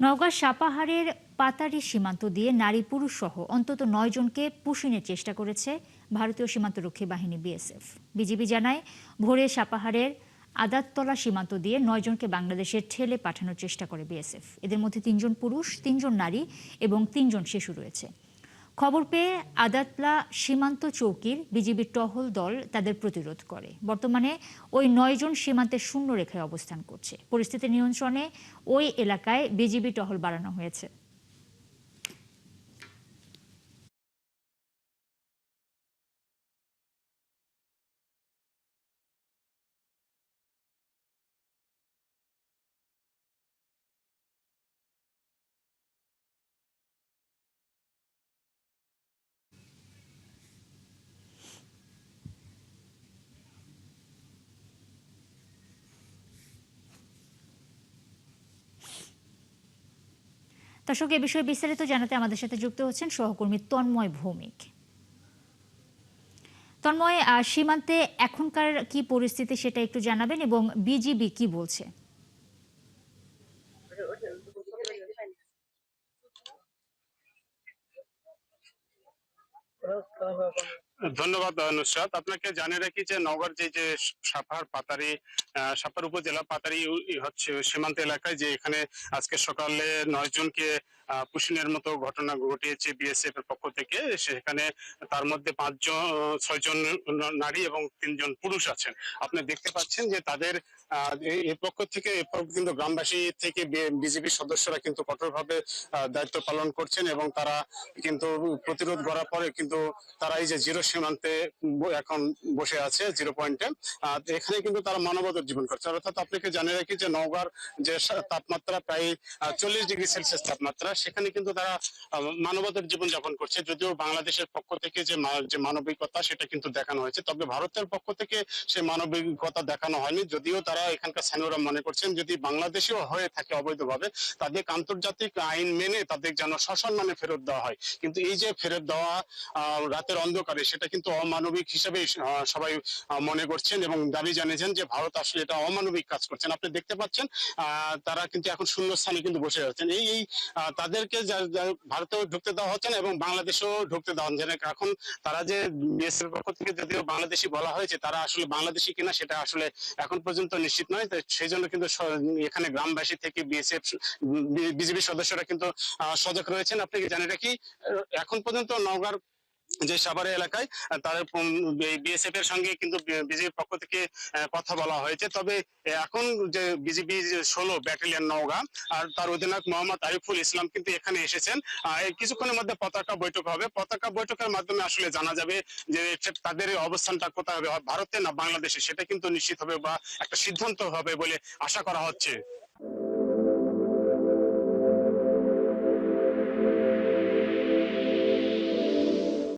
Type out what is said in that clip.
নওগাঁ সাপাহারের পাতারি সীমান্ত দিয়ে নারী পুরুষ সহ অন্তত ৯ জনকে পুশিনের চেষ্টা করেছে ভারতীয় সীমান্তরক্ষী বাহিনী বিএসএফ। বিজিবি জানায়, ভোরে সাপাহারের আদাততলা সীমান্ত দিয়ে ৯ জনকে বাংলাদেশে ঠেলে পাঠানোর চেষ্টা করে বিএসএফ। এদের মধ্যে ৩ জন পুরুষ, ৩ জন নারী এবং ৩ জন শিশু রয়েছে। খবর পেয়ে আদাতলা সীমান্ত চৌকির বিজিবির টহল দল তাদের প্রতিরোধ করে। বর্তমানে ওই ৯ জন সীমান্তের শূন্য রেখায় অবস্থান করছে। পরিস্থিতি নিয়ন্ত্রণে ওই এলাকায় বিজিবি টহল বাড়ানো হয়েছে। দর্শক, এ বিষয়ে বিস্তারিত জানাতে আমাদের সাথে যুক্ত হচ্ছেন সহকর্মী তন্ময় ভৌমিক। তন্ময়, সীমান্তে এখনকার কি পরিস্থিতি সেটা একটু জানাবেন এবং বিজিবি কি বলছে? ধন্যবাদ নুসরাত। আপনাকে জানিয়ে রাখি যে নওগাঁর যে সাপাহার পাতারি সাপাহার উপজেলা পাতারি হচ্ছে সীমান্ত এলাকায়, যে এখানে আজকে সকালে ৯ জনকে পুশিনের মতো ঘটনা ঘটিয়েছে বিএসএফ এর পক্ষ থেকে। সেখানে তার মধ্যে ৬ জন নারী এবং ৩ জন পুরুষ আছেন। আপনি দেখতে পাচ্ছেন যে তাদের এই পক্ষ থেকে কিন্তু গ্রামবাসী থেকে বিজেপি সদস্যরা কিন্তু কঠোরভাবে দায়িত্ব পালন করছেন এবং তারা কিন্তু প্রতিরোধ করার পরে কিন্তু তারা এই যে জিরো সীমান্তে এখন বসে আছে, জিরো পয়েন্টে। এখানে কিন্তু তারা মানবতার জীবন করছে। অর্থাৎ আপনাকে জানিয়ে রাখি যে নওগাঁর যে তাপমাত্রা প্রায় 40 ডিগ্রি সেলসিয়াস তাপমাত্রা, সেখানে কিন্তু তারা মানবতার জীবন যাপন করছে। যদিও বাংলাদেশের পক্ষ থেকে যে মানবিকতা সেটা কিন্তু দেখানো হয়েছে, তবে ভারতের পক্ষ থেকে সেই মানবিকতা দেখানো হয়নি। যদিও তারা এখানকার স্থানীয়রা মনে করছেন যদি বাংলাদেশেও হয়ে থাকে অবৈধভাবে, তাদের আন্তর্জাতিক আইন মেনে তাদের যেন সসম্মানে ফেরত দেওয়া হয়। কিন্তু এই যে ফেরত দেওয়া রাতের অন্ধকারে, সেটা কিন্তু অমানবিক হিসেবে সবাই মনে করছেন এবং দাবি জানিয়েছেন যে ভারত আসলে এটা অমানবিক কাজ করছেন। আপনি দেখতে পাচ্ছেন তারা কিন্তু এখন শূন্যস্থানে কিন্তু বসে যাচ্ছেন। এই তাদেরকে ভারতেও ঢুকতে দেওয়া হচ্ছে না এবং বাংলাদেশেও ঢুকতে দেওয়া হচ্ছে না। এখন তারা যে বিএসএফ পক্ষ থেকে যদিও বাংলাদেশি বলা হয়েছে, তারা আসলে বাংলাদেশি কিনা সেটা আসলে এখন পর্যন্ত নিশ্চিত নয়। সেই জন্য কিন্তু এখানে গ্রামবাসী থেকে বিজেপি সদস্যরা কিন্তু সজাগ রয়েছেন। আপনাকে জানিয়ে রাখি, এখন পর্যন্ত নওগাঁর যে সাভারে এলাকায় তার বিএসএফ এর সঙ্গে কিন্তু বিজেপির পক্ষ থেকে কথা বলা হয়েছে। তবে এখন যে বিজিবি 16 ব্যাটালিয়ন নওগাঁ আর তার অধিনায়ক মোহাম্মদ আরিফুল ইসলাম কিন্তু এখানে এসেছেন। কিছুক্ষণের মধ্যে পতাকা বৈঠক হবে। পতাকা বৈঠকের মাধ্যমে আসলে জানা যাবে যে তাদের অবস্থানটা কোথায় হবে, ভারতে না বাংলাদেশে, সেটা কিন্তু নিশ্চিত হবে বা একটা সিদ্ধান্ত হবে বলে আশা করা হচ্ছে।